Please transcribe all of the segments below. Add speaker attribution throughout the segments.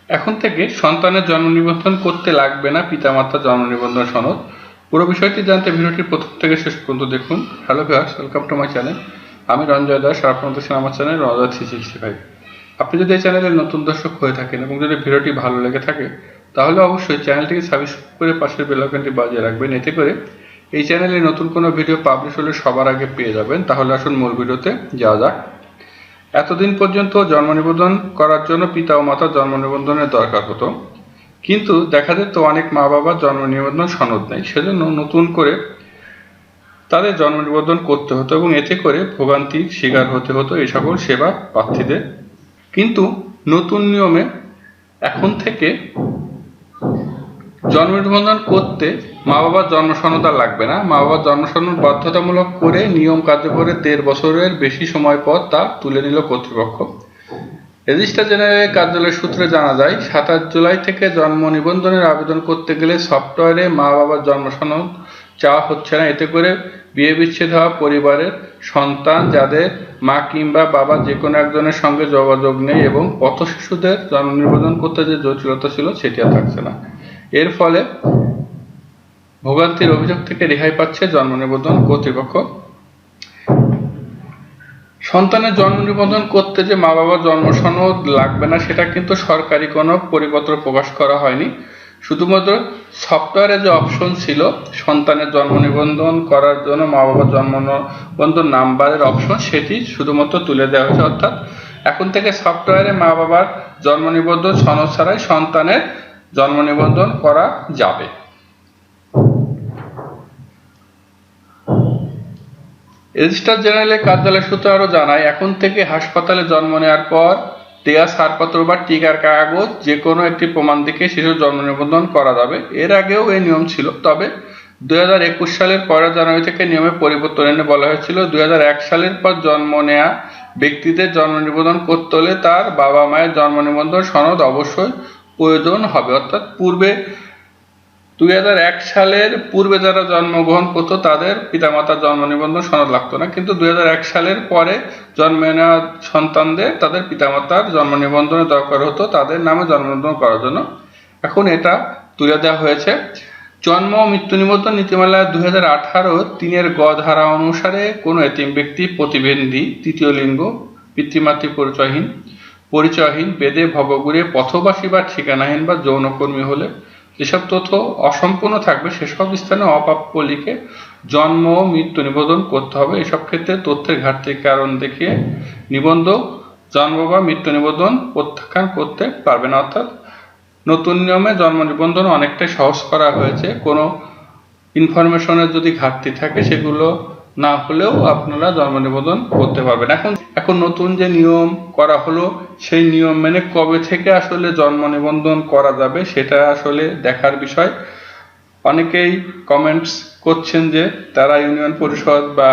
Speaker 1: এখন থেকে সন্তানের জন্ম নিবন্ধন করতে লাগবে না পিতামাতার জন্ম নিবন্ধন সনদ। পুরো বিষয়টি জানতে ভিডিওটি প্রথম থেকে শেষ পর্যন্ত দেখুন। Hello viewers, welcome to my channel. আমি রঞ্জয় দাস, আর আপনারা দেখছেন আমার চ্যানেল রঞ্জয় 365। আপনি যদি এই চ্যানেলের নতুন দর্শক হয়ে থাকেন এবং যদি ভিডিওটি ভালো লেগে থাকে তাহলে অবশ্যই চ্যানেলটিকে সাবস্ক্রাইব করে পাশের বেল আইকনটি বাজিয়ে রাখবেন। এতে করে এই চ্যানেলে নতুন কোনো ভিডিও পাবলিশ হলে সবার আগে পেয়ে যাবেন। তাহলে আসুন মূল ভিডিওতে যাওয়া যাক। এতদিন পর্যন্ত জন্ম নিবন্ধন করার জন্য পিতা ও মাতার জন্ম নিবন্ধনের দরকার হতো, কিন্তু দেখা যেত অনেক মা বাবার জন্ম নিবন্ধন সনদ নেই, সেজন্য নতুন করে তাদের জন্ম নিবন্ধন করতে হতো এবং এতে করে ভোগান্তির শিকার হতে হতো এই সকল সেবা প্রার্থীদের। কিন্তু নতুন নিয়মে এখন থেকে জন্ম নিবন্ধন করতে মা বাবার জন্ম সনদ আর লাগবে না। মা বাবার জন্ম সনদ বাধ্যতামূলক করে নিয়ম কার্যকরে 1.5 বছরের বেশি সময় পর তা তুলে নিল কর্তৃপক্ষ। রেজিস্ট্রার জেনারেলের কার্যালয় সূত্রে জানা যায়, 27 জুলাই থেকে জন্ম নিবন্ধনের আবেদন করতে গেলে সফটওয়্যারে মা বাবার জন্ম সনদ চাওয়া হচ্ছে না। এতে করে বিয়ে বিচ্ছেদ হওয়া পরিবারের সন্তান যাদের মা কিংবা বাবা যে কোনো একজনের সঙ্গে যোগাযোগ নেই এবং পথ শিশুদের জন্ম নিবন্ধন করতে যে জটিলতা ছিল সেটি আর থাকছে না। এর ফলে ভোগান্তির অভিযোগ থেকে রেহাই পাচ্ছে জন্ম নিবন্ধন কর্তৃপক্ষ। সন্তানের জন্ম নিবন্ধন করতে যে মা বাবার জন্ম সনদ লাগবে না সেটা কিন্তু সরকারি কোনো পরিপত্র প্রকাশ করা হয়নি। শুধুমাত্র সফটওয়্যারে যে অপশন ছিল সন্তানের জন্ম নিবন্ধন করার জন্য মা বাবার জন্ম নিবন্ধন নাম্বারের অপশন, সেটি শুধুমাত্র তুলে দেওয়া হয়েছে। অর্থাৎ এখন থেকে সফটওয়্যারে মা বাবার জন্ম নিবন্ধন সনদ ছাড়াই সন্তানের জন্ম নিবন্ধন করা যাবে। রেজিস্ট্রার জেনারেলের কার্যালয় সূত্র আরও জানায়, এখন থেকে হাসপাতালে জন্ম নেওয়ার পর দেয়া ছাড়পত্র বা টিকার কাগজ যে কোনো একটি প্রমাণ দেখে শিশুর জন্ম নিবন্ধন করা যাবে। এর আগেও এই নিয়ম ছিল, তবে 2021 সালের 1 জানুয়ারি থেকে নিয়মে পরিবর্তন এনে বলা হয়েছিল 2001 সালের পর জন্ম নেওয়া ব্যক্তিদের জন্ম নিবন্ধন করতে হলে তার বাবা মায়ের জন্ম নিবন্ধন সনদ অবশ্যই প্রয়োজন হবে। অর্থাৎ 2001 সালের পূর্বে যারা জন্মগ্রহণ করত তাদের পিতামাতার জন্ম নিবন্ধন সনদ লাগতো না, কিন্তু 2001 সালের পরে জন্ম নেওয়া সন্তানদের তাদের পিতামাতার জন্ম নিবন্ধনের দরকার হতো তাদের নামে জন্ম নিবন্ধন করার জন্য। এখন এটা তুলে দেওয়া হয়েছে। জন্ম ও মৃত্যু নিবন্ধন নীতিমালা 2018 3 গ ধারা অনুসারে কোনো এতিম ব্যক্তি, প্রতিবন্ধী, তৃতীয় লিঙ্গ, পিতৃমাতৃ পরিচয়হীন, বেদে ভবঘুরে, পথবাসী বা ঠিকানাহীন বা যৌনকর্মী হলে যেসব তথ্য অসম্পূর্ণ থাকবে সেসব স্থানে অপ্রাপ্য লিখে জন্ম ও মৃত্যু নিবন্ধন করতে হবে। এসব ক্ষেত্রে তথ্যের ঘাটতির কারণ দেখিয়ে নিবন্ধক জন্ম বা মৃত্যু নিবন্ধন প্রত্যাখ্যান করতে পারবে না। অর্থাৎ নতুন নিয়মে জন্ম নিবন্ধন অনেকটাই সহজ করা হয়েছে। কোনো ইনফরমেশনের যদি ঘাটতি থাকে সেগুলো না হলেও আপনারা জন্ম নিবন্ধন করতে পারবেন। এখন নতুন যে নিয়ম করা হলো সেই নিয়ম মেনে কবে থেকে আসলে জন্ম নিবন্ধন করা যাবে সেটা আসলে দেখার বিষয়। অনেকেই কমেন্টস করছেন যে তারা ইউনিয়ন পরিষদ বা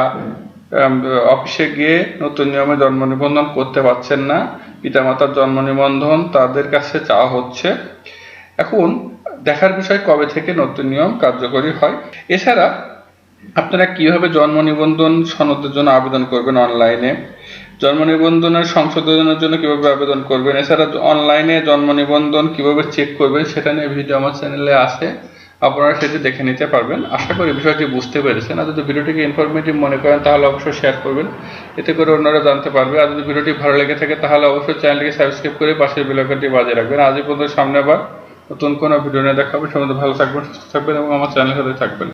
Speaker 1: অফিসে গিয়ে নতুন নিয়মে জন্ম নিবন্ধন করতে পারছেন না, পিতামাতার জন্ম নিবন্ধন তাদের কাছে চাওয়া হচ্ছে। এখন দেখার বিষয় কবে থেকে নতুন নিয়ম কার্যকরী হয়। এছাড়া আপনারা কিভাবে জন্ম নিবন্ধন সনদের জন্য আবেদন করবেন, অনলাইনে জন্ম নিবন্ধনের সংশোধনের জন্য কিভাবে আবেদন করবেন, এছাড়া অনলাইনে জন্ম নিবন্ধন কিভাবে চেক করবেন সেটা নিয়ে ভিডিও আমার চ্যানেলে আছে, আপনারা সেটি দেখে নিতে পারবেন। আশা করি বিষয়টি বুঝতে পেরেছেন। আর যদি ভিডিওটিকে ইনফরমেটিভ মনে করেন তাহলে অবশ্যই শেয়ার করবেন, এতে করে অন্যরা জানতে পারবে। আর যদি ভিডিওটি ভালো লেগে থাকে তাহলে অবশ্যই চ্যানেলটিকে সাবস্ক্রাইব করে পাশের বেল আইকনটি বাজিয়ে রাখবেন। আজ পর্যন্ত, সামনে আবার নতুন কোনো ভিডিও নিয়ে দেখা হবে। সবাই ভালো থাকবেন, সুস্থ থাকবেন এবং আমার চ্যানেলের সাথে থাকবেন।